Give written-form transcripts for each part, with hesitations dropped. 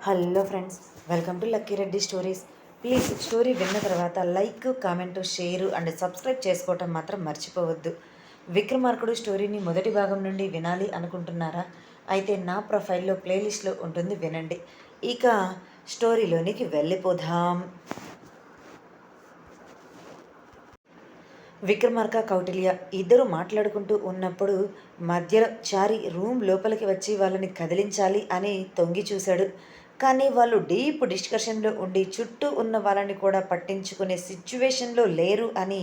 Hello friends, welcome to lucky Reddy stories. Please story విన్న తర్వాత like, comment, share and subscribe చేసుకోవటం మాత్రం మర్చిపోవద్దు. విక్రమార్కుడు స్టోరీని మొదటి భాగం నుండి వినాలి అనుకుంటున్నారా? అయితే నా ప్రొఫైల్లో ప్లేలిస్ట్లో ఉంటుంది, వినండి. ఇక స్టోరీలోనికి వెళ్ళిపోదాం. విక్రమార్క, కౌటిల్య ఇద్దరు మాట్లాడుకుంటూ ఉన్నప్పుడు మధ్యలో చారి రూమ్ లోపలికి వచ్చి వాళ్ళని కదిలించాలి అని తొంగి చూశాడు. కానీ వాళ్ళు డీప్ డిస్కషన్లో ఉండి చుట్టూ ఉన్న వాళ్ళని కూడా పట్టించుకునే సిచ్యువేషన్లో లేరు అని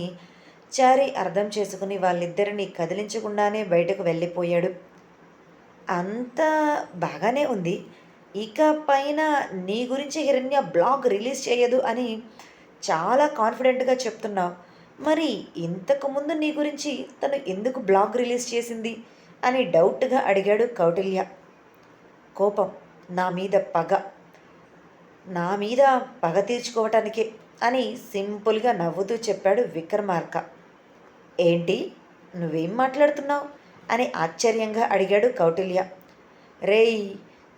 చారి అర్థం చేసుకుని వాళ్ళిద్దరిని కదిలించకుండానే బయటకు వెళ్ళిపోయాడు. అంతా బాగానే ఉంది. ఇక పైన నీ గురించి హిరణ్య బ్లాగ్ రిలీజ్ చేయదు అని చాలా కాన్ఫిడెంట్గా చెప్తున్నావు. మరి ఇంతకుముందు నీ గురించి తను ఎందుకు బ్లాగ్ రిలీజ్ చేసింది అని డౌట్గా అడిగాడు కౌటిల్య. కోపం, నా మీద పగ, నా మీద పగ తీర్చుకోవటానికే అని సింపుల్గా నవ్వుతూ చెప్పాడు విక్రమార్క. ఏంటి, నువ్వేం మాట్లాడుతున్నావు అని ఆశ్చర్యంగా అడిగాడు కౌటిల్య. రేయ్,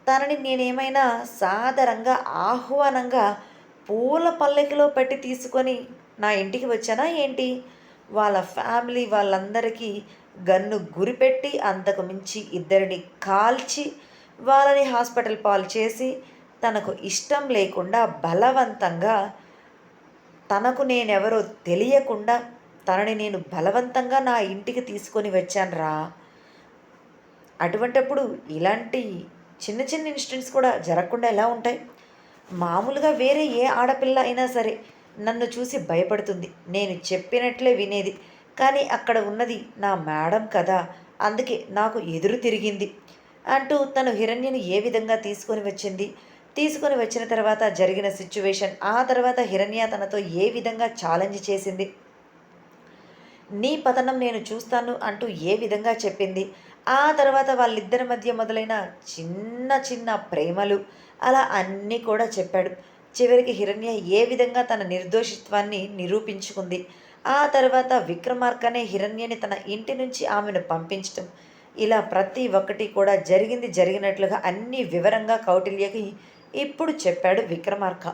తనని నేనేమైనా సాదరంగా ఆహ్వానంగా పూల పల్లకిలో పెట్టి తీసుకొని నా ఇంటికి వచ్చానా ఏంటి? వాళ్ళ ఫ్యామిలీ వాళ్ళందరికీ గన్ను గురిపెట్టి అంతకు మించి ఇద్దరిని కాల్చి వాళ్ళని హాస్పిటల్ పాలు చేసి తనకు ఇష్టం లేకుండా బలవంతంగా, తనకు నేనెవరో తెలియకుండా తనని నేను బలవంతంగా నా ఇంటికి తీసుకొని వచ్చానురా. అటువంటప్పుడు ఇలాంటి చిన్న చిన్న ఇన్సిడెంట్స్ కూడా జరగకుండా ఎలా ఉంటాయి? మామూలుగా వేరే ఏ ఆడపిల్ల అయినా సరే నన్ను చూసి భయపడుతుంది, నేను చెప్పినట్లే వినేది. కానీ అక్కడ ఉన్నది నా మేడం కదా, అందుకే నాకు ఎదురు తిరిగింది అంటూ తను హిరణ్యని ఏ విధంగా తీసుకొని వచ్చిన తర్వాత జరిగిన సిచ్యువేషన్, ఆ తర్వాత హిరణ్య తనతో ఏ విధంగా ఛాలెంజ్ చేసింది, నీ పతనం నేను చూస్తాను అంటూ ఏ విధంగా చెప్పింది, ఆ తర్వాత వాళ్ళిద్దరి మధ్య మొదలైన చిన్న చిన్న ప్రేమలు, అలా అన్నీ కూడా చెప్పాడు. చివరికి హిరణ్య ఏ విధంగా తన నిర్దోషిత్వాన్ని నిరూపించుకుంది, ఆ తర్వాత విక్రమార్కనే హిరణ్యని తన ఇంటి నుంచి ఆమెను పంపించటం, ఇలా ప్రతి ఒక్కటి కూడా జరిగినట్లుగా అన్నీ వివరంగా కౌటిల్యకి ఇప్పుడు చెప్పాడు విక్రమార్క.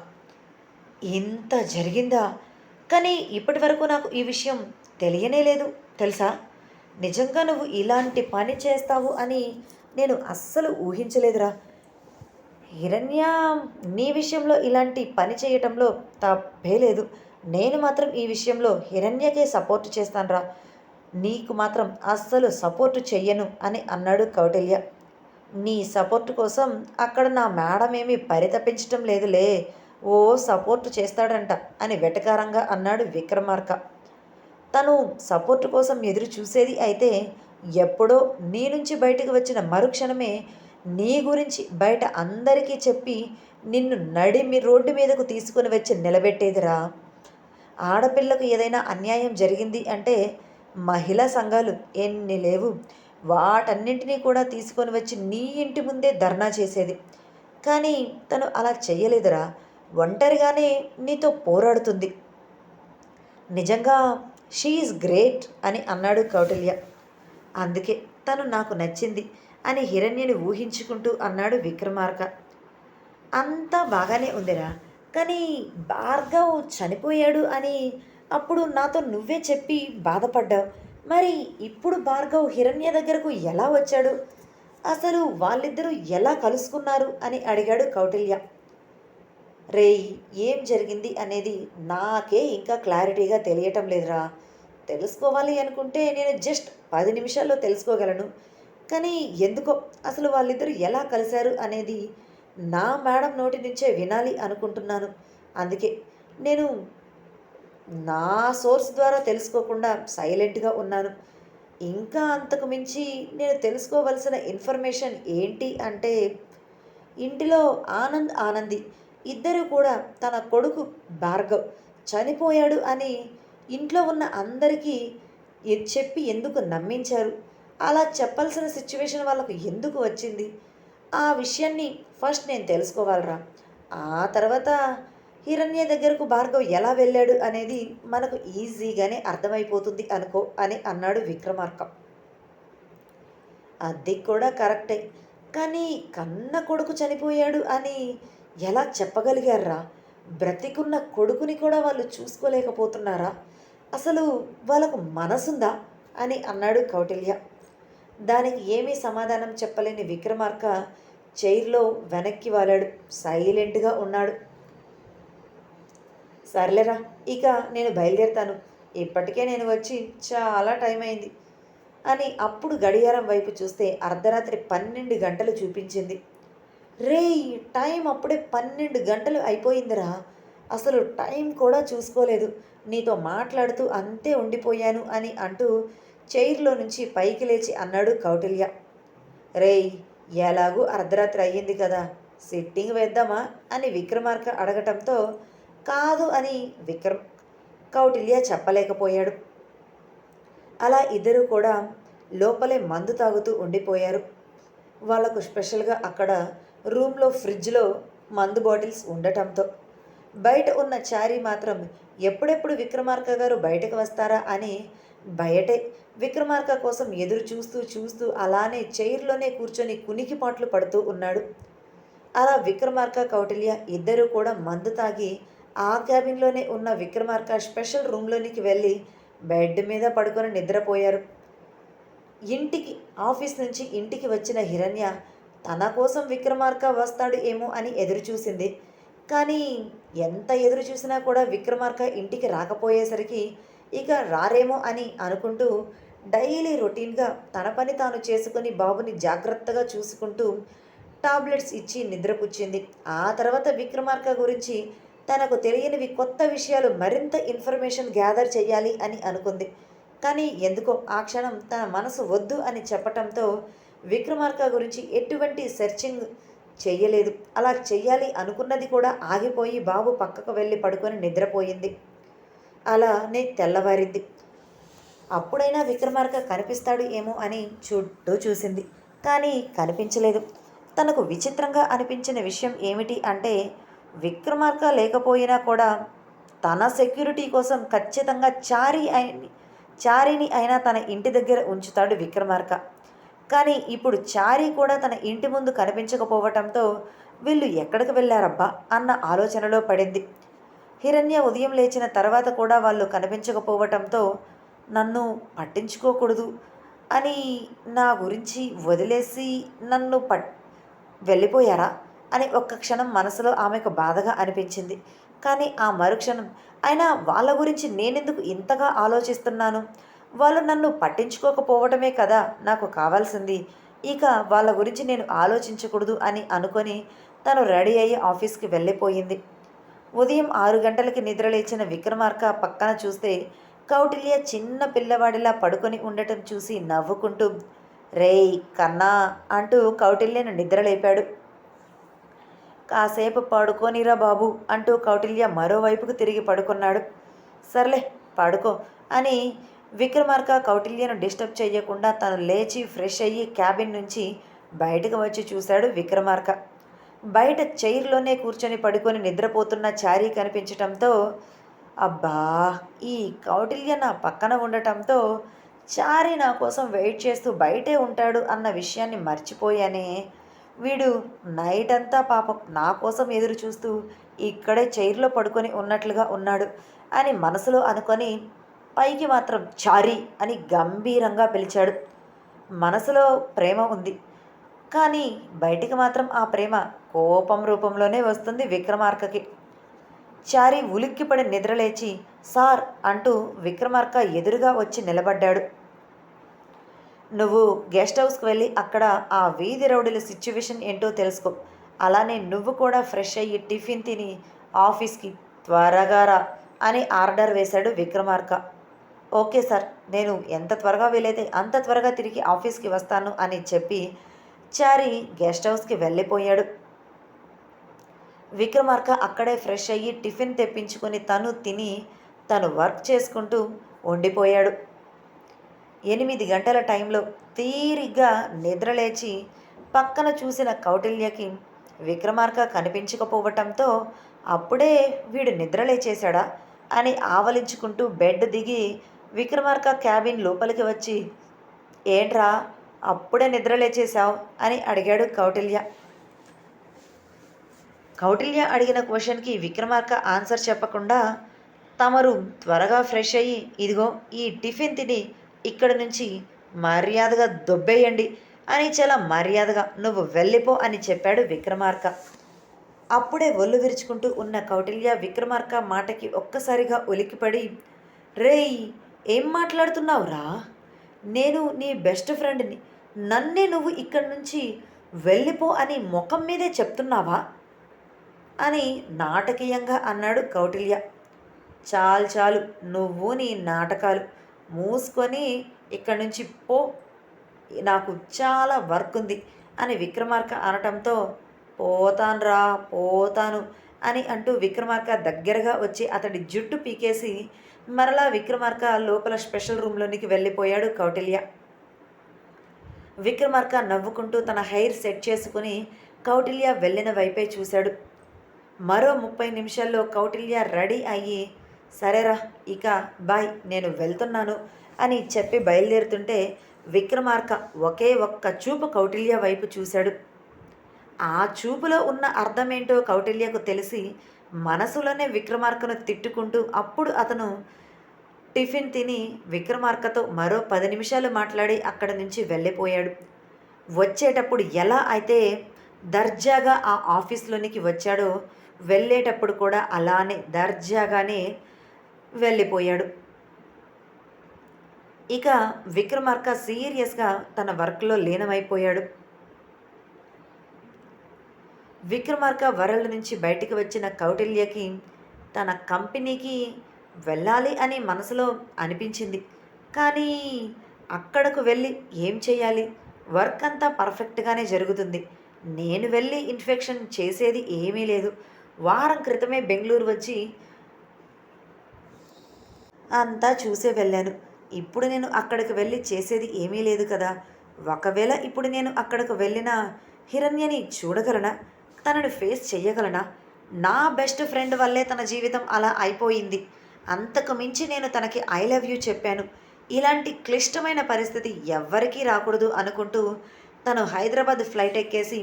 ఇంత జరిగిందా? కానీ ఇప్పటి వరకు నాకు ఈ విషయం తెలియనే లేదు తెలుసా? నిజంగా నువ్వు ఇలాంటి పని చేస్తావు అని నేను అస్సలు ఊహించలేదురా. హిరణ్య నీ విషయంలో ఇలాంటి పని చేయటంలో తప్పే లేదు. నేను మాత్రం ఈ విషయంలో హిరణ్యకే సపోర్ట్ చేస్తానురా. నీకు మాత్రం అస్సలు సపోర్టు చెయ్యను అని అన్నాడు కౌటిల్య. నీ సపోర్టు కోసం అక్కడ నా మేడం ఏమీ పరితపించటం లేదులే, ఓ సపోర్టు చేస్తాడంట అని వెటకారంగా అన్నాడు విక్రమార్క. తను సపోర్టు కోసం ఎదురు చూసేది అయితే ఎప్పుడో నీ నుంచి బయటకు వచ్చిన మరుక్షణమే నీ గురించి బయట అందరికీ చెప్పి నిన్ను నడిమి రోడ్డు మీదకు తీసుకుని వచ్చి నిలబెట్టేదిరా. ఆడపిల్లకు ఏదైనా అన్యాయం జరిగింది అంటే మహిళా సంఘాలు ఎన్ని లేవు, వాటన్నింటినీ కూడా తీసుకొని వచ్చి నీ ఇంటి ముందే ధర్నా చేసేది. కానీ తను అలా చెయ్యలేదురా, ఒంటరిగానే నీతో పోరాడుతుంది. నిజంగా షీ ఈజ్ గ్రేట్ అని అన్నాడు కౌటిల్య. అందుకే తను నాకు నచ్చింది అని హిరణ్యని ఊహించుకుంటూ అన్నాడు విక్రమార్క. అంతా బాగానే ఉందిరా, కానీ భార్గవ్ చనిపోయాడు అని అప్పుడు నాతో నువ్వే చెప్పి బాధపడ్డావు. మరి ఇప్పుడు భార్గవ్ హిరణ్య దగ్గరకు ఎలా వచ్చాడు? అసలు వాళ్ళిద్దరూ ఎలా కలుసుకున్నారు అని అడిగాడు కౌటిల్య. రేయ్, ఏం జరిగింది అనేది నాకే ఇంకా క్లారిటీగా తెలియటం లేదురా. తెలుసుకోవాలి అనుకుంటే నేను జస్ట్ 10 నిమిషాల్లో తెలుసుకోగలను. కానీ ఎందుకో అసలు వాళ్ళిద్దరూ ఎలా కలిశారు అనేది నా మేడం నోటి నుంచే వినాలి అనుకుంటున్నాను. అందుకే నేను నా సోర్స్ ద్వారా తెలుసుకోకుండా సైలెంట్గా ఉన్నాను. ఇంకా అంతకు మించి నేను తెలుసుకోవలసిన ఇన్ఫర్మేషన్ ఏంటి అంటే, ఇంటిలో ఆనంది ఇద్దరు కూడా తన కొడుకు భార్గవ్ చనిపోయాడు అని ఇంట్లో ఉన్న అందరికీ చెప్పి ఎందుకు నమ్మించారు, అలా చెప్పాల్సిన సిచ్యువేషన్ వాళ్ళకు ఎందుకు వచ్చింది, ఆ విషయాన్ని ఫస్ట్ నేను తెలుసుకోవాలరా. ఆ తర్వాత హిరణ్య దగ్గరకు భార్గవ్ ఎలా వెళ్ళాడు అనేది మనకు ఈజీగానే అర్థమైపోతుంది అనుకో అని అన్నాడు విక్రమార్క. అది కూడా కరెక్టే. కానీ కన్న కొడుకు చనిపోయాడు అని ఎలా చెప్పగలిగారా? బ్రతికున్న కొడుకుని కూడా వాళ్ళు చూసుకోలేకపోతున్నారా? అసలు వాళ్ళకు మనసుందా? అని అన్నాడు కౌటిల్య. దానికి ఏమీ సమాధానం చెప్పలేని విక్రమార్క చైర్లో వెనక్కి వాలాడు. సైలెంట్గా ఉన్నాడు. సర్లేరా, ఇక నేను బయలుదేరుతాను. ఇప్పటికే నేను వచ్చి చాలా టైం అయింది అని అప్పుడు గడియారం వైపు చూస్తే అర్ధరాత్రి 12 గంటలు చూపించింది. రేయ్, టైం అప్పుడే 12 గంటలు అయిపోయిందిరా. అసలు టైం కూడా చూసుకోలేదు. నీతో మాట్లాడుతూ అంతే ఉండిపోయాను అని అంటూ చైర్లో నుంచి పైకి లేచి అన్నాడు కౌటిల్య. రేయ్, ఎలాగూ అర్ధరాత్రి అయ్యింది కదా, సిట్టింగ్ వేద్దామా అని విక్రమార్క అడగటంతో కాదు అని కౌటిల్య చెప్పలేకపోయాడు. అలా ఇద్దరూ కూడా లోపలే మందు తాగుతూ ఉండిపోయారు. వాళ్ళకు స్పెషల్గా అక్కడ రూమ్లో ఫ్రిడ్జ్లో మందు బాటిల్స్ ఉండటంతో బయట ఉన్న చారీ మాత్రం ఎప్పుడెప్పుడు విక్రమార్క గారు బయటకు వస్తారా అని బయటే విక్రమార్క కోసం ఎదురు చూస్తూ చూస్తూ అలానే చైర్లోనే కూర్చొని కునికిపాట్లు పడుతూ ఉన్నాడు. అలా విక్రమార్క కౌటిల్య ఇద్దరూ కూడా మందు తాగి ఆ క్యాబిన్లోనే ఉన్న విక్రమార్క స్పెషల్ రూమ్లోనికి వెళ్ళి బెడ్ మీద పడుకొని నిద్రపోయారు. ఆఫీస్ నుంచి ఇంటికి వచ్చిన హిరణ్య తన కోసం విక్రమార్క వస్తాడు ఏమో అని ఎదురు చూసింది. కానీ ఎంత ఎదురు చూసినా కూడా విక్రమార్క ఇంటికి రాకపోయేసరికి ఇక రారేమో అని అనుకుంటూ డైలీ రొటీన్గా తన పని తాను చేసుకుని బాబుని జాగ్రత్తగా చూసుకుంటూ టాబ్లెట్స్ ఇచ్చి నిద్రపుచ్చింది. ఆ తర్వాత విక్రమార్క గురించి తనకు తెలియనివి కొత్త విషయాలు మరింత ఇన్ఫర్మేషన్ గ్యాదర్ చేయాలి అని అనుకుంది. కానీ ఎందుకో ఆ క్షణం తన మనసు వద్దు అని చెప్పటంతో విక్రమార్క గురించి ఎటువంటి సెర్చింగ్ చెయ్యలేదు. అలా చెయ్యాలి అనుకున్నది కూడా ఆగిపోయి బాబు పక్కకు వెళ్ళి పడుకొని నిద్రపోయింది. అలానే తెల్లవారింది. అప్పుడైనా విక్రమార్క కనిపిస్తాడు ఏమో అని చుట్టూ చూసింది. కానీ కనిపించలేదు. తనకు విచిత్రంగా అనిపించిన విషయం ఏమిటి అంటే విక్రమార్క లేకపోయినా కూడా తన సెక్యూరిటీ కోసం ఖచ్చితంగా చారీని అయినా తన ఇంటి దగ్గర ఉంచుతాడు విక్రమార్క. కానీ ఇప్పుడు చారీ కూడా తన ఇంటి ముందు కనిపించకపోవటంతో వీళ్ళు ఎక్కడికి వెళ్ళారబ్బా అన్న ఆలోచనలో పడింది. హిరణ్య ఉదయం లేచిన తర్వాత కూడా వాళ్ళు కనిపించకపోవటంతో నన్ను పట్టించుకోకూడదు అని నా గురించి వదిలేసి నన్ను వెళ్ళిపోయారా అని ఒక్క క్షణం మనసులో ఆమెకు బాధగా అనిపించింది. కానీ ఆ మరుక్షణం అయినా వాళ్ళ గురించి నేనెందుకు ఇంతగా ఆలోచిస్తున్నాను, వాళ్ళు నన్ను పట్టించుకోకపోవటమే కదా నాకు కావాల్సింది, ఇక వాళ్ళ గురించి నేను ఆలోచించకూడదు అని అనుకొని తను రెడీ అయ్యి ఆఫీస్కి వెళ్ళిపోయింది. ఉదయం 6 గంటలకి నిద్రలేచిన విక్రమార్క పక్కన చూస్తే కౌటిల్య చిన్న పిల్లవాడిలా పడుకొని ఉండటం చూసి నవ్వుకుంటూ రేయ్ కన్నా అంటూ కౌటిల్యను నిద్రలేపాడు. కాసేపు పడుకోనిరా బాబు అంటూ కౌటిల్య మరోవైపుకు తిరిగి పడుకున్నాడు. సర్లే పడుకో అని విక్రమార్క కౌటిల్యను డిస్టర్బ్ చేయకుండా తను లేచి ఫ్రెష్ అయ్యి క్యాబిన్ నుంచి బయటకు వచ్చి చూశాడు విక్రమార్క. బయట చైర్లోనే కూర్చొని పడుకొని నిద్రపోతున్న చారీ కనిపించటంతో అబ్బా, ఈ కౌటిల్య నా పక్కన ఉండటంతో చారీ నా కోసం వెయిట్ చేస్తూ బయటే ఉంటాడు అన్న విషయాన్ని మర్చిపోయానే. వీడు నైట్ అంతా పాపం నా కోసం ఎదురు చూస్తూ ఇక్కడే చైర్లో పడుకొని ఉన్నట్లుగా ఉన్నాడు అని మనసులో అనుకొని పైకి మాత్రం చారీ అని గంభీరంగా పిలిచాడు. మనసులో ప్రేమ ఉంది, కానీ బయటికి మాత్రం ఆ ప్రేమ కోపం రూపంలోనే వస్తుంది విక్రమార్కకి. చారీ ఉలిక్కిపడి నిద్రలేచి సార్ అంటూ విక్రమార్క ఎదురుగా వచ్చి నిలబడ్డాడు. నువ్వు గెస్ట్ హౌస్కి వెళ్ళి అక్కడ ఆ వీధి రౌడీల సిచ్యువేషన్ ఏంటో తెలుసుకో. అలానే నువ్వు కూడా ఫ్రెష్ అయ్యి టిఫిన్ తిని ఆఫీస్కి త్వరగా రా అని ఆర్డర్ వేశాడు విక్రమార్క. ఓకే సార్, నేను ఎంత త్వరగా వీలైతే అంత త్వరగా తిరిగి ఆఫీస్కి వస్తాను అని చెప్పి చారీ గెస్ట్ హౌస్కి వెళ్ళిపోయాడు. విక్రమార్క అక్కడే ఫ్రెష్ అయ్యి టిఫిన్ తెప్పించుకొని తను తిని తను వర్క్ చేసుకుంటూ ఉండిపోయాడు. 8 గంటల టైంలో తీరిగ్గా నిద్రలేచి పక్కన చూసిన కౌటిల్యకి విక్రమార్క కనిపించకపోవటంతో అప్పుడే వీడు నిద్రలేచేశాడా అని ఆవలించుకుంటూ బెడ్ దిగి విక్రమార్క క్యాబిన్ లోపలికి వచ్చి ఏంట్రా అప్పుడే నిద్ర లేచేశావు అని అడిగాడు కౌటిల్య. కౌటిల్య అడిగిన క్వశ్చన్కి విక్రమార్క ఆన్సర్ చెప్పకుండా, తమరు త్వరగా ఫ్రెష్ అయ్యి ఇదిగో ఈ టిఫిన్ తిని ఇక్కడి నుంచి మర్యాదగా దొబ్బేయండి అని చాలా మర్యాదగా నువ్వు వెళ్ళిపో అని చెప్పాడు విక్రమార్క. అప్పుడే ఒళ్ళు విరుచుకుంటూ ఉన్న కౌటిల్య విక్రమార్క మాటకి ఒక్కసారిగా ఉలిక్కిపడి, రేయ్, ఏం మాట్లాడుతున్నావురా? నేను నీ బెస్ట్ ఫ్రెండ్ని. నన్నే నువ్వు ఇక్కడి నుంచి వెళ్ళిపో అని ముఖం మీదే చెప్తున్నావా అని నాటకీయంగా అన్నాడు కౌటిల్య. చాలు చాలు, నువ్వు నీ నాటకాలు మూసుకొని ఇక్కడి నుంచి పో, నాకు చాలా వర్క్ ఉంది అని విక్రమార్క అనటంతో, పోతానురా పోతాను అని అంటూ విక్రమార్క దగ్గరగా వచ్చి అతడి జుట్టు పీకేసి మరలా విక్రమార్క లోపల స్పెషల్ రూమ్లోనికి వెళ్ళిపోయాడు కౌటిల్య. విక్రమార్క నవ్వుకుంటూ తన హెయిర్ సెట్ చేసుకుని కౌటిల్య వెళ్ళిన వైపే చూశాడు. మరో 30 నిమిషాల్లో కౌటిల్య రెడీ అయ్యి, సరేరా ఇక బాయ్, నేను వెళ్తున్నాను అని చెప్పి బయలుదేరుతుంటే విక్రమార్క ఒకే ఒక్క చూపు కౌటిల్య వైపు చూశాడు. ఆ చూపులో ఉన్న అర్థమేంటో కౌటిల్యకు తెలిసి మనసులోనే విక్రమార్కను తిట్టుకుంటూ అప్పుడు అతను టిఫిన్ తిని విక్రమార్కతో మరో 10 నిమిషాలు మాట్లాడి అక్కడి నుంచి వెళ్ళిపోయాడు. వచ్చేటప్పుడు ఎలా అయితే దర్జాగా ఆ ఆఫీస్లోనికి వచ్చాడో వెళ్ళేటప్పుడు కూడా అలానే దర్జాగానే వెళ్ళిపోయాడు. ఇక విక్రమార్క సీరియస్గా తన వర్క్లో లీనమైపోయాడు. విక్రమార్క వరల్డ్ నుంచి బయటికి వచ్చిన కౌటిల్యకి తన కంపెనీకి వెళ్ళాలి అని మనసులో అనిపించింది. కానీ అక్కడకు వెళ్ళి ఏం చేయాలి? వర్క్ అంతా పర్ఫెక్ట్గానే జరుగుతుంది. నేను వెళ్ళి ఇన్ఫెక్షన్ చేసేది ఏమీ లేదు. వారం క్రితమే బెంగళూరు వచ్చి అంతా చూసే వెళ్ళాను. ఇప్పుడు నేను అక్కడికి వెళ్ళి చేసేది ఏమీ లేదు కదా. ఒకవేళ ఇప్పుడు నేను అక్కడికి వెళ్ళిన హిరణ్యని చూడగలనా? తనని ఫేస్ చెయ్యగలనా? నా బెస్ట్ ఫ్రెండ్ వల్లే తన జీవితం అలా అయిపోయింది. అంతకు మించి నేను తనకి ఐ లవ్ యూ చెప్పాను. ఇలాంటి క్లిష్టమైన పరిస్థితి ఎవ్వరికీ రాకూడదు అనుకుంటూ తను హైదరాబాద్ ఫ్లైట్ ఎక్కేసి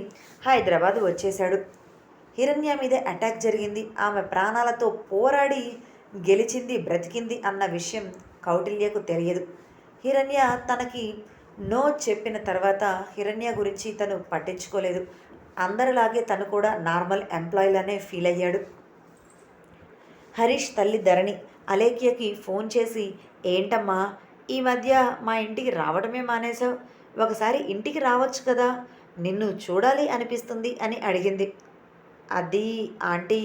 హైదరాబాద్ వచ్చేశాడు. హిరణ్య మీదే అటాక్ జరిగింది. ఆమె ప్రాణాలతో పోరాడి గెలిచింది, బ్రతికింది అన్న విషయం కౌటిల్యకు తెలియదు. హిరణ్య తనకి నో చెప్పిన తర్వాత హిరణ్య గురించి తను పట్టించుకోలేదు. అందరిలాగే తను కూడా నార్మల్ ఎంప్లాయీలానే ఫీల్ అయ్యాడు. హరీష్ తల్లి ధరణి అలేఖ్యకి ఫోన్ చేసి, ఏంటమ్మా ఈ మధ్య మా ఇంటికి రావడమే మానేశావు? ఒకసారి ఇంటికి రావచ్చు కదా, నిన్ను చూడాలి అనిపిస్తుంది అని అడిగింది. అది ఆంటీ,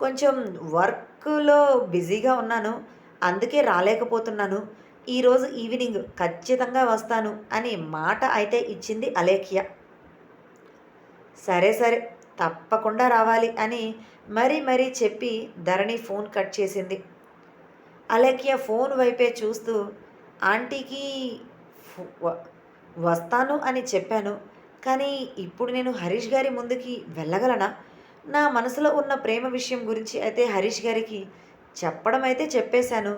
కొంచెం వర్క్లో బిజీగా ఉన్నాను, అందుకే రాలేకపోతున్నాను. ఈరోజు ఈవినింగ్ ఖచ్చితంగా వస్తాను అని మాట అయితే ఇచ్చింది అలేఖ్య. సరే సరే, తప్పకుండా రావాలి అని మరీ చెప్పి ధరణి ఫోన్ కట్ చేసింది. అలేఖ్య ఫోన్ వైపే చూస్తూ, ఆంటీకి వస్తాను అని చెప్పాను, కానీ ఇప్పుడు నేను హరీష్ గారి ముందుకి వెళ్ళగలనా? నా మనసులో ఉన్న ప్రేమ విషయం గురించి అయితే హరీష్ గారికి చెప్పడం అయితే చెప్పేశాను.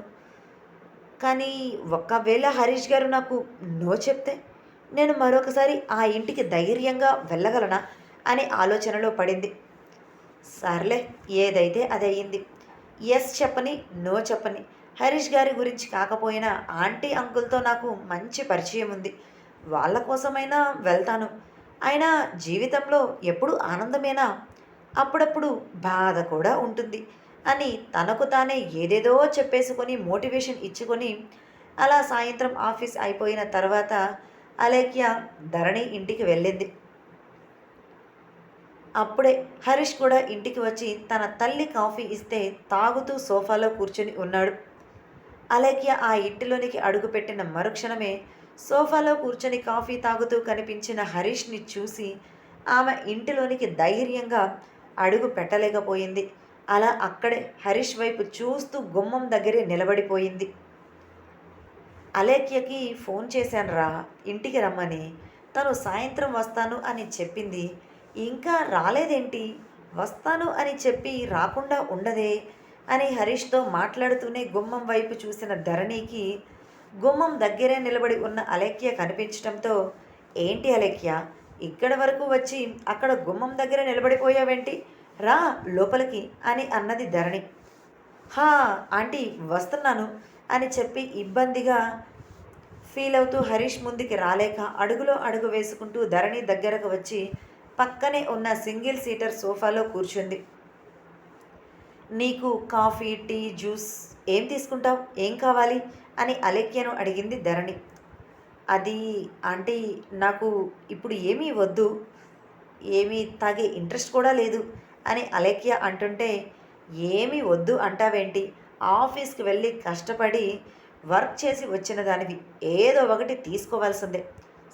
కానీ ఒకవేళ హరీష్ గారు నాకు నో చెప్తే నేను మరొకసారి ఆ ఇంటికి ధైర్యంగా వెళ్ళగలనా అనే ఆలోచనలో పడింది. సర్లే, ఏదైతే అది అయ్యింది. ఎస్ చెప్పని, నో చెప్పని, హరీష్ గారి గురించి కాకపోయినా ఆంటీ అంకుల్తో నాకు మంచి పరిచయం ఉంది. వాళ్ళ కోసమైనా వెళ్తాను. అయినా జీవితంలో ఎప్పుడు ఆనందమేనా? అప్పుడప్పుడు బాధ కూడా ఉంటుంది అని తనకు తానే ఏదేదో చెప్పేసుకొని మోటివేషన్ ఇచ్చుకొని అలా సాయంత్రం ఆఫీస్ అయిపోయిన తర్వాత అలేఖ్య ధరణి ఇంటికి వెళ్ళింది. అప్పుడే హరీష్ కూడా ఇంటికి వచ్చి తన తల్లి కాఫీ ఇస్తే తాగుతూ సోఫాలో కూర్చుని ఉన్నాడు. అలేఖ్య ఆ ఇంటిలోనికి అడుగుపెట్టిన మరుక్షణమే సోఫాలో కూర్చొని కాఫీ తాగుతూ కనిపించిన హరీష్ని చూసి ఆమె ఇంటిలోనికి ధైర్యంగా అడుగు పెట్టలేకపోయింది. అలా అక్కడే హరీష్ వైపు చూస్తూ గుమ్మం దగ్గరే నిలబడిపోయింది. అలేఖ్యకి ఫోన్ చేశానురా ఇంటికి రమ్మని, తను సాయంత్రం వస్తాను అని చెప్పింది. ఇంకా రాలేదేంటి? వస్తాను అని చెప్పి రాకుండా ఉండదే అని హరీష్తో మాట్లాడుతూనే గుమ్మం వైపు చూసిన ధరణికి గుమ్మం దగ్గరే నిలబడి ఉన్న అలేఖ్య కనిపించడంతో, ఏంటి అలేఖ్య, ఇక్కడి వరకు వచ్చి అక్కడ గుమ్మం దగ్గర నిలబడిపోయావేంటి? రా లోపలికి అని అన్నది ధరణి. హా! ఆంటీ వస్తున్నాను అని చెప్పి ఇబ్బందిగా ఫీల్ అవుతూ హరీష్ ముందుకి రాలేక అడుగులో అడుగు వేసుకుంటూ ధరణి దగ్గరకు వచ్చి పక్కనే ఉన్న సింగిల్ సీటర్ సోఫాలో కూర్చుంది. నీకు కాఫీ, టీ, జ్యూస్ ఏం తీసుకుంటావు? ఏం కావాలి? అని అలేఖ్యను అడిగింది ధరణి. అది ఆంటీ, నాకు ఇప్పుడు ఏమీ వద్దు. ఏమీ తాగే ఇంట్రెస్ట్ కూడా లేదు అని అలేఖ్య అంటుంటే, ఏమీ వద్దు అంటావేంటి? ఆఫీస్కి వెళ్ళి కష్టపడి వర్క్ చేసి వచ్చిన దానివి, ఏదో ఒకటి తీసుకోవాల్సిందే.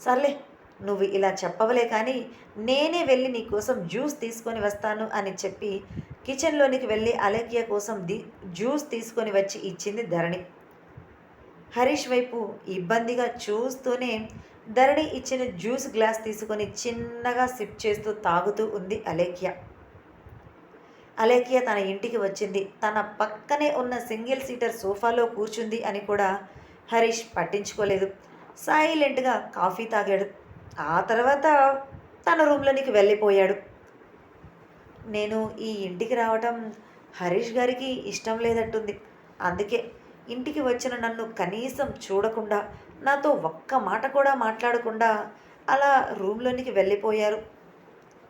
సర్లే, నువ్వు ఇలా చెప్పవలే కానీ నేనే వెళ్ళి నీకోసం జ్యూస్ తీసుకొని వస్తాను అని చెప్పి కిచెన్లోనికి వెళ్ళి అలేఖ్య కోసం జ్యూస్ తీసుకొని వచ్చి ఇచ్చింది ధరణి. హరీష్ వైపు ఇబ్బందిగా చూస్తూనే ధరణి ఇచ్చిన జ్యూస్ గ్లాస్ తీసుకొని చిన్నగా సిప్ చేస్తూ తాగుతూ ఉంది అలేఖ్య. అలేఖ్య తన ఇంటికి వచ్చింది, తన పక్కనే ఉన్న సింగిల్ సీటర్ సోఫాలో కూర్చుంది అని కూడా హరీష్ పట్టించుకోలేదు. సైలెంట్గా కాఫీ తాగాడు. ఆ తర్వాత తన రూమ్లోనికి వెళ్ళిపోయాడు. నేను ఈ ఇంటికి రావటం హరీష్ గారికి ఇష్టం లేనట్టుంది. అందుకే ఇంటికి వచ్చిన నన్ను కనీసం చూడకుండా, నాతో ఒక్క మాట కూడా మాట్లాడకుండా అలా రూమ్లోనికి వెళ్ళిపోయారు.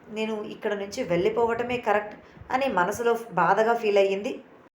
నేను ఇక్కడ నుంచి వెళ్ళిపోవటమే కరెక్ట్ అని మనసులో బాధగా ఫీల్ అయ్యింది